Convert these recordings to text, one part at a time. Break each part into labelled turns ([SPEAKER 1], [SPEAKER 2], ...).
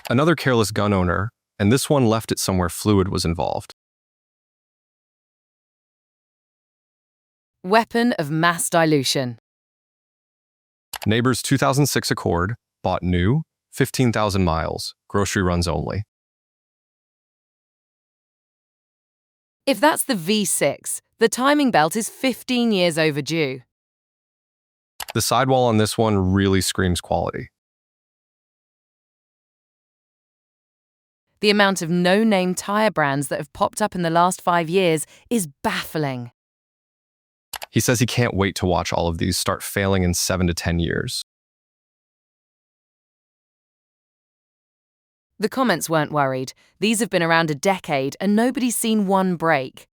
[SPEAKER 1] Another careless gun owner, and this one left it somewhere fluid was involved.
[SPEAKER 2] Weapon of mass dilution.
[SPEAKER 1] Neighbor's 2006 Accord, bought new, 15,000 miles, grocery runs only.
[SPEAKER 2] If that's the V6, the timing belt is 15 years overdue.
[SPEAKER 1] The sidewall on this one really screams quality.
[SPEAKER 2] The amount of no-name tire brands that have popped up in the last 5 years is baffling.
[SPEAKER 1] He says he can't wait to watch all of these start failing in 7 to 10 years.
[SPEAKER 2] The comments weren't worried. These have been around a decade and nobody's seen one break.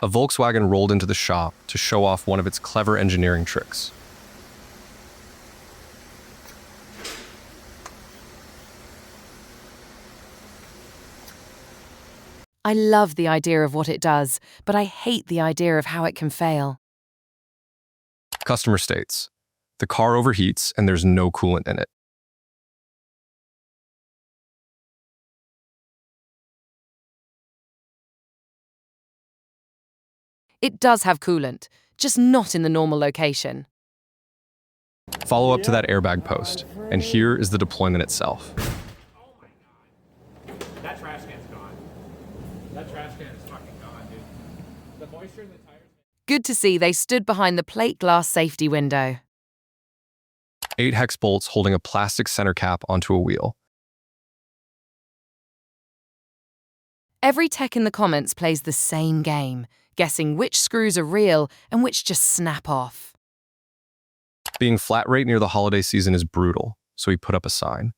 [SPEAKER 1] A Volkswagen rolled into the shop to show off one of its clever engineering tricks.
[SPEAKER 2] I love the idea of what it does, but I hate the idea of how it can fail.
[SPEAKER 1] Customer states, the car overheats and there's no coolant in it.
[SPEAKER 2] It does have coolant, just not in the normal location.
[SPEAKER 1] Follow up to that airbag post, and here is the deployment itself.
[SPEAKER 3] Oh my god. That trash can's gone. That trash can is fucking gone, dude. The moisture in the tires.
[SPEAKER 2] Good to see they stood behind the plate glass safety window.
[SPEAKER 1] 8 hex bolts holding a plastic center cap onto a wheel.
[SPEAKER 2] Every tech in the comments plays the same game, guessing which screws are real and which just snap off.
[SPEAKER 1] Being flat rate near the holiday season is brutal, so he put up a sign.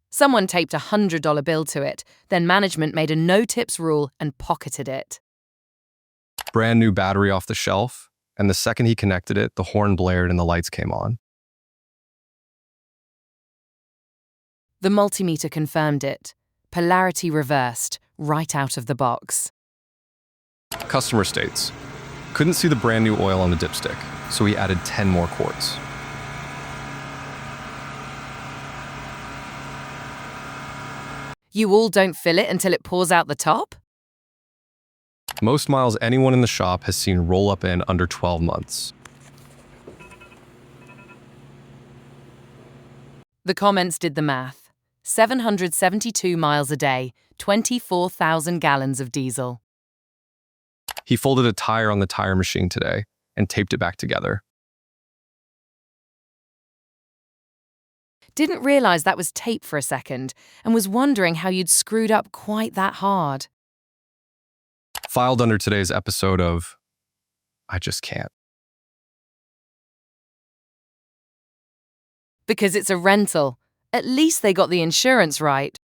[SPEAKER 2] Someone taped a $100 bill to it, then management made a no-tips rule and pocketed it.
[SPEAKER 1] Brand new battery off the shelf, and the second he connected it, the horn blared and the lights came on.
[SPEAKER 2] The multimeter confirmed it. Polarity reversed, right out of the box.
[SPEAKER 1] Customer states, couldn't see the brand new oil on the dipstick, so he added 10 more quarts.
[SPEAKER 2] You all don't fill it until it pours out the top?
[SPEAKER 1] Most miles anyone in the shop has seen roll up in under 12 months.
[SPEAKER 2] The comments did the math. 772 miles a day, 24,000 gallons of diesel.
[SPEAKER 1] He folded a tire on the tire machine today and taped it back together.
[SPEAKER 2] Didn't realize that was tape for a second and was wondering how you'd screwed up quite that hard.
[SPEAKER 1] Filed under today's episode of I Just Can't.
[SPEAKER 2] Because it's a rental. At least they got the insurance right.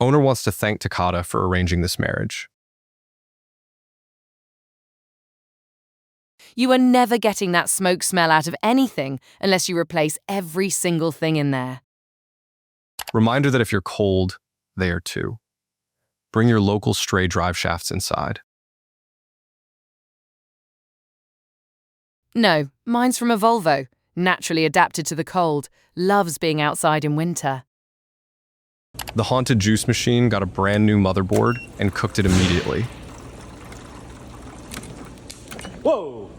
[SPEAKER 1] Owner wants to thank Takata for arranging this marriage.
[SPEAKER 2] You are never getting that smoke smell out of anything unless you replace every single thing in there.
[SPEAKER 1] Reminder that if you're cold, they are too. Bring your local stray drive shafts inside.
[SPEAKER 2] No, mine's from a Volvo. Naturally adapted to the cold, loves being outside in winter.
[SPEAKER 1] The haunted juice machine got a brand new motherboard and cooked it immediately.
[SPEAKER 3] Whoa!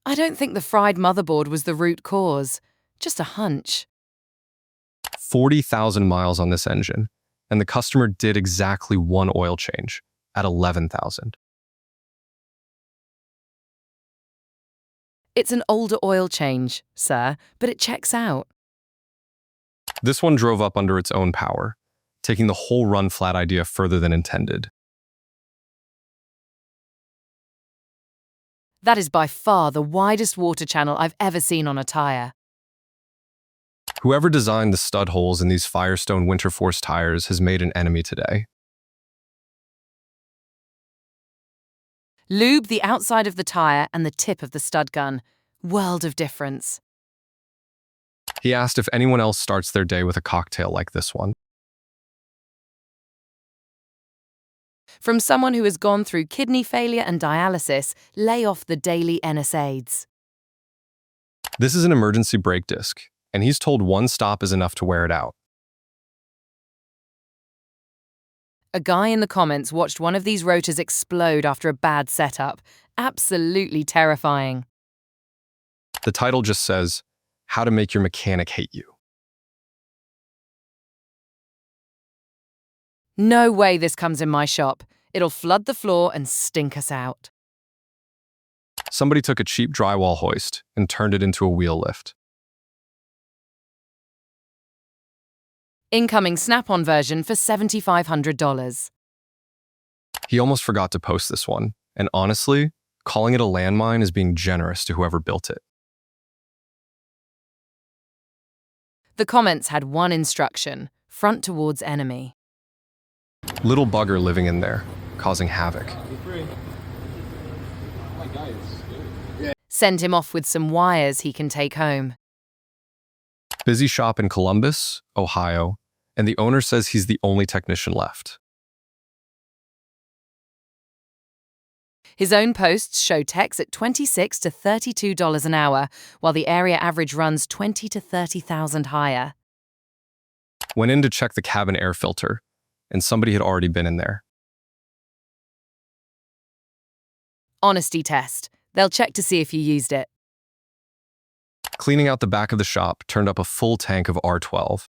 [SPEAKER 2] I don't think the fried motherboard was the root cause, just a hunch.
[SPEAKER 1] 40,000 miles on this engine, and the customer did exactly one oil change at 11,000.
[SPEAKER 2] It's an older oil change, sir, but it checks out.
[SPEAKER 1] This one drove up under its own power, taking the whole run flat idea further than intended.
[SPEAKER 2] That is by far the widest water channel I've ever seen on a tire.
[SPEAKER 1] Whoever designed the stud holes in these Firestone Winterforce tires has made an enemy today.
[SPEAKER 2] Lube the outside of the tire and the tip of the stud gun. World of difference.
[SPEAKER 1] He asked if anyone else starts their day with a cocktail like this one.
[SPEAKER 2] From someone who has gone through kidney failure and dialysis, lay off the daily NSAIDs.
[SPEAKER 1] This is an emergency brake disc, and he's told one stop is enough to wear it out.
[SPEAKER 2] A guy in the comments watched one of these rotors explode after a bad setup. Absolutely terrifying.
[SPEAKER 1] The title just says, "How to Make Your Mechanic Hate You."
[SPEAKER 2] No way this comes in my shop. It'll flood the floor and stink us out.
[SPEAKER 1] Somebody took a cheap drywall hoist and turned it into a wheel lift.
[SPEAKER 2] Incoming Snap-on version for $7,500.
[SPEAKER 1] He almost forgot to post this one, and honestly, calling it a landmine is being generous to whoever built it.
[SPEAKER 2] The comments had one instruction: front towards enemy.
[SPEAKER 1] Little bugger living in there, causing havoc.
[SPEAKER 2] Send him off with some wires he can take home.
[SPEAKER 1] Busy shop in Columbus, Ohio, and the owner says he's the only technician left.
[SPEAKER 2] His own posts show techs at $26 to $32 an hour, while the area average runs $20,000 to $30,000 higher.
[SPEAKER 1] Went in to check the cabin air filter, and somebody had already been in there.
[SPEAKER 2] Honesty test. They'll check to see if you used it.
[SPEAKER 1] Cleaning out the back of the shop turned up a full tank of R12.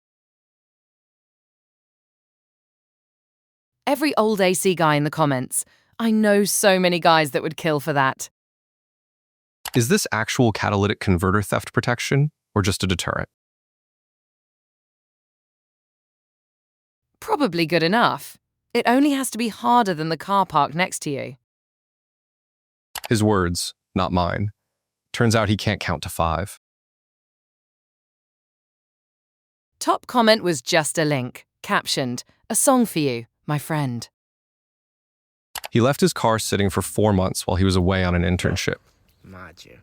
[SPEAKER 2] Every old AC guy in the comments. I know so many guys that would kill for that.
[SPEAKER 1] Is this actual catalytic converter theft protection or just a deterrent?
[SPEAKER 2] Probably good enough. It only has to be harder than the car park next to you.
[SPEAKER 1] His words, not mine. Turns out he can't count to 5.
[SPEAKER 2] Top comment was just a link, captioned, "A song for you, my friend."
[SPEAKER 1] He left his car sitting for 4 months while he was away on an internship.
[SPEAKER 4] Maatje.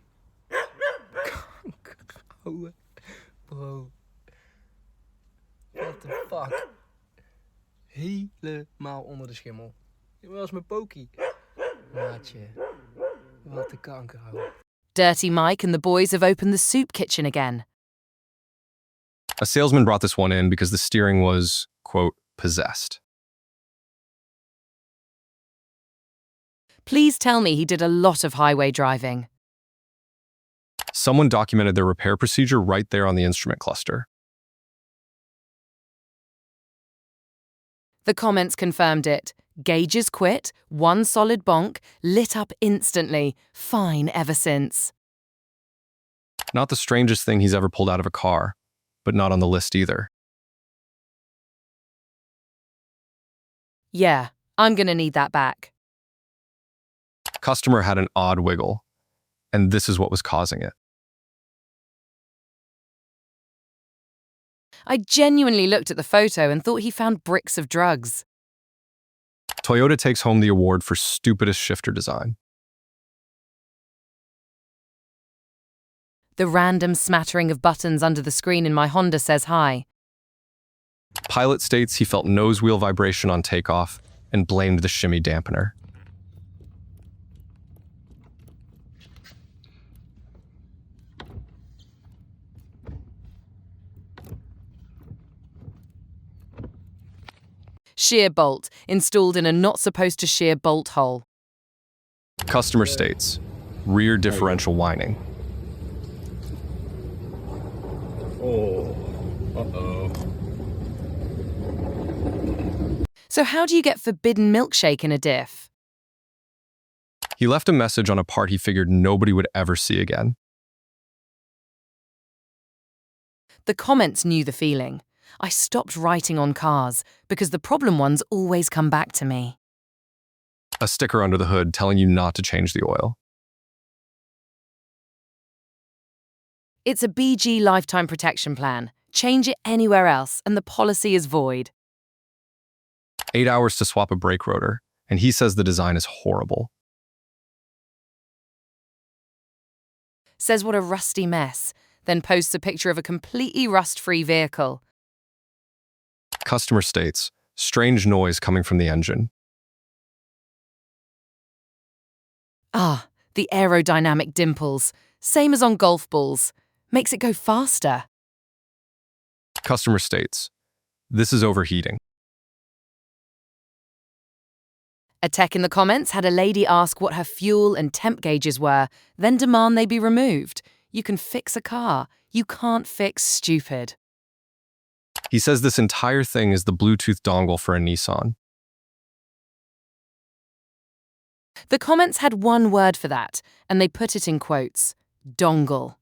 [SPEAKER 4] Bro. What the fuck? Helemaal onder de schimmel. Je was mijn pokie. Maatje. Wat de kanker, ouwe.
[SPEAKER 2] Dirty Mike and the boys have opened the soup kitchen again.
[SPEAKER 1] A salesman brought this one in because the steering was, quote, possessed.
[SPEAKER 2] Please tell me he did a lot of highway driving.
[SPEAKER 1] Someone documented their repair procedure right there on the instrument cluster.
[SPEAKER 2] The comments confirmed it. Gauges quit, one solid bonk, lit up instantly, fine ever since.
[SPEAKER 1] Not the strangest thing he's ever pulled out of a car, but not on the list either.
[SPEAKER 2] Yeah, I'm gonna need that back.
[SPEAKER 1] Customer had an odd wiggle, and this is what was causing it.
[SPEAKER 2] I genuinely looked at the photo and thought he found bricks of drugs.
[SPEAKER 1] Toyota takes home the award for stupidest shifter design.
[SPEAKER 2] The random smattering of buttons under the screen in my Honda says hi.
[SPEAKER 1] Pilot states he felt nose wheel vibration on takeoff and blamed the shimmy dampener.
[SPEAKER 2] Shear bolt, installed in a not-supposed-to-shear bolt hole.
[SPEAKER 1] Customer states, rear differential whining.
[SPEAKER 2] So how do you get forbidden milkshake in a Diff?
[SPEAKER 1] He left a message on a part he figured nobody would ever see again.
[SPEAKER 2] The comments knew the feeling. I stopped writing on cars because the problem ones always come back to me.
[SPEAKER 1] A sticker under the hood telling you not to change the oil.
[SPEAKER 2] It's a BG lifetime protection plan. Change it anywhere else and the policy is void.
[SPEAKER 1] 8 hours to swap a brake rotor, and he says the design is horrible.
[SPEAKER 2] Says what a rusty mess, then posts a picture of a completely rust-free vehicle.
[SPEAKER 1] Customer states, strange noise coming from the engine.
[SPEAKER 2] Ah, the aerodynamic dimples, same as on golf balls. Makes it go faster.
[SPEAKER 1] Customer states, "This is overheating."
[SPEAKER 2] A tech in the comments had a lady ask what her fuel and temp gauges were, then demand they be removed. You can fix a car. You can't fix stupid.
[SPEAKER 1] He says this entire thing is the Bluetooth dongle for a Nissan.
[SPEAKER 2] The comments had one word for that, and they put it in quotes. Dongle.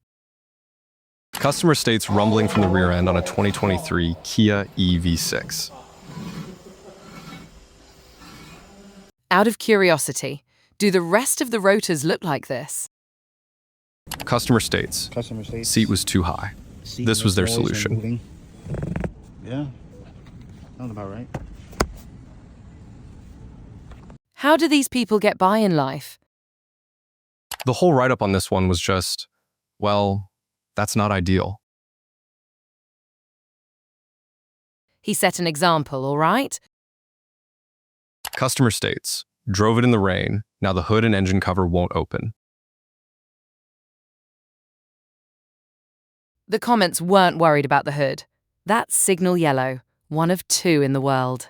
[SPEAKER 1] Customer states rumbling from the rear end on a 2023 Kia EV6.
[SPEAKER 2] Out of curiosity, do the rest of the rotors look like this?
[SPEAKER 1] Customer states, "Seat was too high." This was their solution.
[SPEAKER 5] Yeah, sounds about right.
[SPEAKER 2] How do these people get by in life?
[SPEAKER 1] The whole write-up on this one was just, well, that's not ideal.
[SPEAKER 2] He set an example, all right?
[SPEAKER 1] Customer states, "Drove it in the rain. Now the hood and engine cover won't open."
[SPEAKER 2] The comments weren't worried about the hood. That's signal yellow, one of 2 in the world.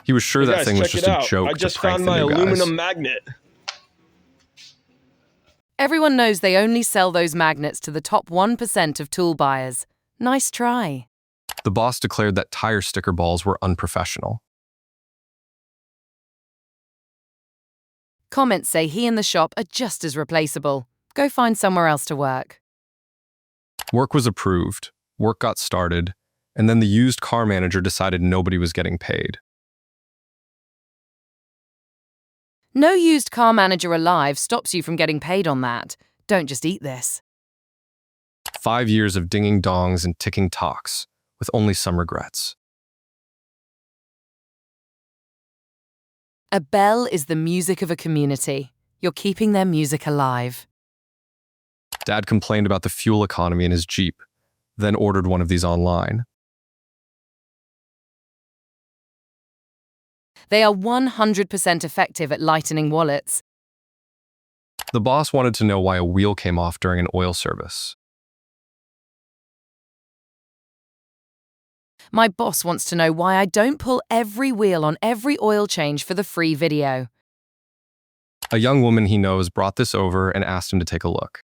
[SPEAKER 1] He was sure
[SPEAKER 6] Hey
[SPEAKER 1] that
[SPEAKER 6] guys,
[SPEAKER 1] thing was
[SPEAKER 6] check
[SPEAKER 1] just
[SPEAKER 6] it
[SPEAKER 1] a
[SPEAKER 6] out.
[SPEAKER 1] joke
[SPEAKER 6] I just
[SPEAKER 1] to prank
[SPEAKER 6] found
[SPEAKER 1] the
[SPEAKER 6] my
[SPEAKER 1] new guys.
[SPEAKER 6] aluminum magnet.
[SPEAKER 2] Everyone knows they only sell those magnets to the top 1% of tool buyers. Nice try.
[SPEAKER 1] The boss declared that tire sticker balls were unprofessional.
[SPEAKER 2] Comments say he and the shop are just as replaceable. Go find somewhere else to work.
[SPEAKER 1] Work was approved, work got started, and then the used car manager decided nobody was getting paid.
[SPEAKER 2] No used car manager alive stops you from getting paid on that. Don't just eat this.
[SPEAKER 1] 5 years of dinging dongs and ticking talks, with only some regrets.
[SPEAKER 2] A bell is the music of a community. You're keeping their music alive.
[SPEAKER 1] Dad complained about the fuel economy in his Jeep, then ordered one of these online.
[SPEAKER 2] They are 100% effective at lightening wallets.
[SPEAKER 1] The boss wanted to know why a wheel came off during an oil service.
[SPEAKER 2] My boss wants to know why I don't pull every wheel on every oil change for the free video.
[SPEAKER 1] A young woman he knows brought this over and asked him to take a look.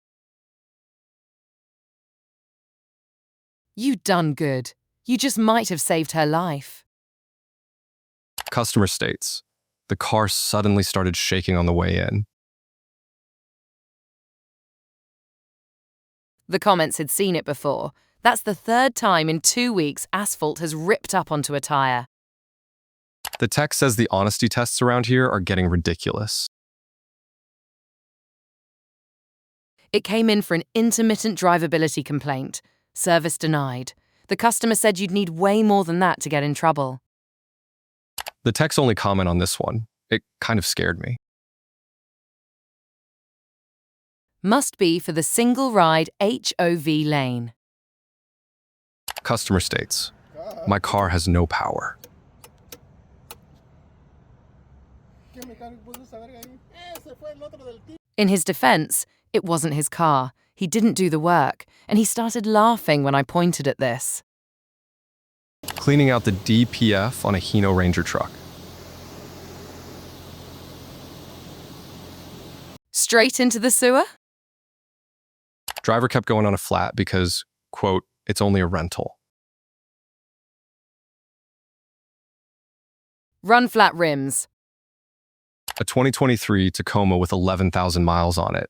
[SPEAKER 2] You done good. You just might have saved her life.
[SPEAKER 1] Customer states, "The car suddenly started shaking on the way in."
[SPEAKER 2] The comments had seen it before. That's the 3rd time in 2 weeks asphalt has ripped up onto a tire.
[SPEAKER 1] The tech says the honesty tests around here are getting ridiculous.
[SPEAKER 2] It came in for an intermittent drivability complaint. Service denied. The customer said you'd need way more than that to get in trouble.
[SPEAKER 1] The tech's only comment on this one, it kind of scared me.
[SPEAKER 2] Must be for the single ride HOV lane.
[SPEAKER 1] Customer states, "My car has no power."
[SPEAKER 2] In his defense, it wasn't his car. He didn't do the work, and he started laughing when I pointed at this.
[SPEAKER 1] Cleaning out the DPF on a Hino Ranger truck.
[SPEAKER 2] Straight into the sewer?
[SPEAKER 1] Driver kept going on a flat because, quote, "It's only a rental."
[SPEAKER 2] Run flat rims.
[SPEAKER 1] A 2023 Tacoma with 11,000 miles on it.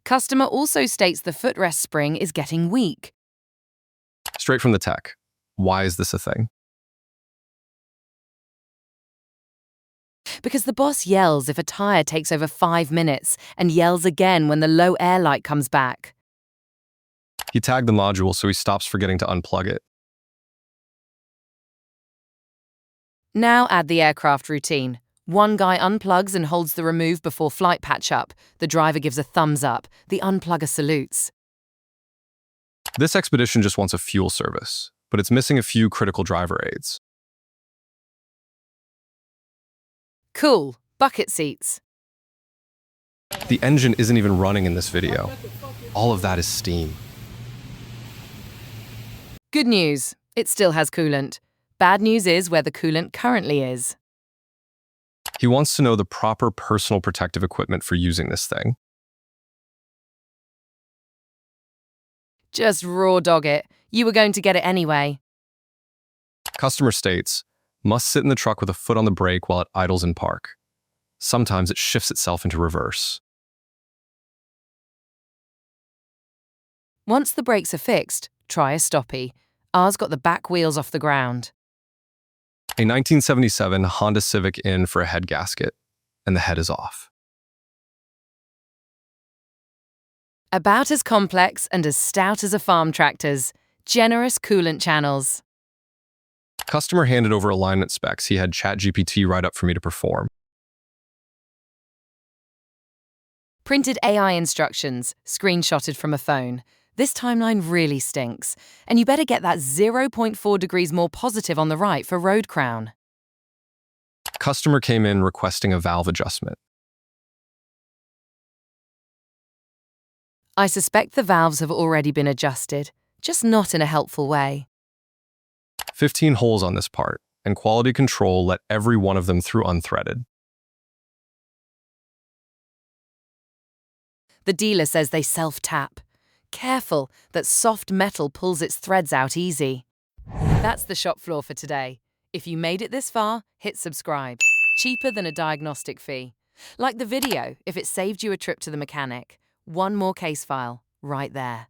[SPEAKER 2] Customer also states the footrest spring is getting weak.
[SPEAKER 1] Straight from the tech. Why is this a thing?
[SPEAKER 2] Because the boss yells if a tire takes over 5 minutes and yells again when the low air light comes back.
[SPEAKER 1] He tagged the module so he stops forgetting to unplug it.
[SPEAKER 2] Now add the aircraft routine. One guy unplugs and holds the remove before flight patch up. The driver gives a thumbs up. The unplugger salutes.
[SPEAKER 1] This expedition just wants a fuel service, but it's missing a few critical driver aids.
[SPEAKER 2] Cool. Bucket seats.
[SPEAKER 1] The engine isn't even running in this video. All of that is steam.
[SPEAKER 2] Good news, it still has coolant. Bad news is where the coolant currently is.
[SPEAKER 1] He wants to know the proper personal protective equipment for using this thing.
[SPEAKER 2] Just raw dog it. You were going to get it anyway.
[SPEAKER 1] Customer states, must sit in the truck with a foot on the brake while it idles in park. Sometimes it shifts itself into reverse.
[SPEAKER 2] Once the brakes are fixed, try a stoppie. Ours got the back wheels off the ground.
[SPEAKER 1] A 1977 Honda Civic in for a head gasket, and the head is off.
[SPEAKER 2] About as complex and as stout as a farm tractor's. Generous coolant channels.
[SPEAKER 1] Customer handed over alignment specs he had ChatGPT write up for me to perform.
[SPEAKER 2] Printed AI instructions, screenshotted from a phone. This timeline really stinks, and you better get that 0.4 degrees more positive on the right for road crown.
[SPEAKER 1] Customer came in requesting a valve adjustment.
[SPEAKER 2] I suspect the valves have already been adjusted, just not in a helpful way.
[SPEAKER 1] 15 holes on this part, and quality control let every one of them through unthreaded.
[SPEAKER 2] The dealer says they self-tap. Careful that soft metal pulls its threads out easy. That's the shop floor for today. If you made it this far, hit subscribe. Cheaper than a diagnostic fee. Like the video if it saved you a trip to the mechanic. One more case file, right there.